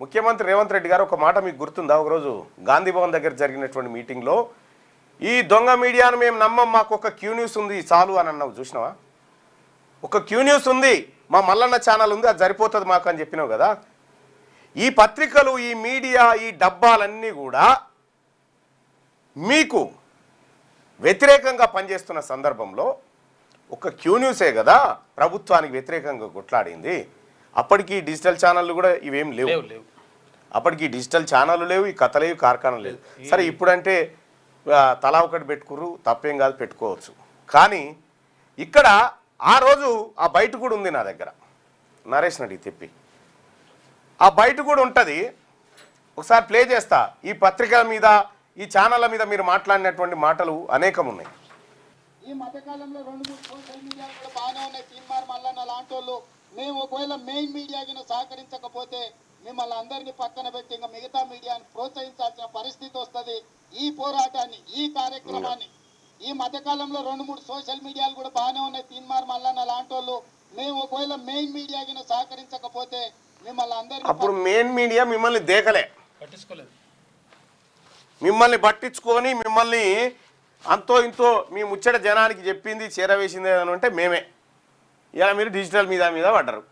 ముఖ్యమంత్రి రేవంత్ రెడ్డి గారు ఒక మాట మీకు గుర్తుందా? ఒకరోజు గాంధీ భవన్ దగ్గర జరిగినటువంటి మీటింగ్లో ఈ దొంగ మీడియాను మేము నమ్మం, మాకు ఒక క్యూ న్యూస్ ఉంది చాలు అని అన్నావు. చూసినావా? ఒక క్యూ న్యూస్ ఉంది, మా మల్లన్న ఛానల్ ఉంది, అది సరిపోతుంది మాకు అని చెప్పినావు కదా. ఈ పత్రికలు, ఈ మీడియా, ఈ డబ్బాలన్నీ కూడా మీకు వ్యతిరేకంగా పనిచేస్తున్న సందర్భంలో ఒక క్యూ న్యూసే కదా ప్రభుత్వానికి వ్యతిరేకంగా కొట్లాడింది. అప్పటికి డిజిటల్ ఛానళ్ళు కూడా ఇవేం లేవు. అప్పటికి డిజిటల్ ఛానళ్ళు లేవు, ఈ కథ లేవు, కార్ఖానాలు లేవు. సరే ఇప్పుడంటే తలా ఒకటి పెట్టుకురు, తప్పేం కాదు, పెట్టుకోవచ్చు. కానీ ఇక్కడ ఆ రోజు ఆ బయట కూడా ఉంది నా దగ్గర, నరేష్ నడి తెప్పి ఆ బయట కూడా ఉంటుంది. ఒకసారి ప్లే చేస్తా. ఈ పత్రికల మీద, ఈ ఛానళ్ళ మీద మీరు మాట్లాడినటువంటి మాటలు అనేకం ఉన్నాయి. ఈ మధ్యకాలంలో 2-3 సోషల్ మీడియా కూడా బాగానే ఉన్నాయి. తీన్మార్ మల్లన్న లాంటి వాళ్ళు మేము ఒకవేళ మెయిన్ మీడియాకి సహకరించకపోతే మిమ్మల్ని అందరినీ పక్కన పెట్టి ఇంకా మిగతా మీడియాని ప్రోత్సహించాల్సిన పరిస్థితి వస్తుంది. ఈ పోరాటాన్ని, ఈ కార్యక్రమాన్ని ఈ మధ్యకాలంలో 2-3 సోషల్ మీడియాలు కూడా బాగానే ఉన్నాయి. తీన్మార్ మల్లన్న లాంటి వాళ్ళు మేము ఒకవేళ మెయిన్ మీడియాకి సహకరించకపోతే మిమ్మల్ని అందరినీ, అప్పుడు మెయిన్ మీడియా మిమ్మల్ని దేకలే, పట్టించుకోలేదు. మిమ్మల్ని పట్టించుకొని మిమ్మల్ని అంతో ఇంతో మీ ముచ్చట జనానికి చెప్పింది చేరవేసింది అని అంటే మేమే. ఇలా మీరు డిజిటల్ మీద పడ్డారు.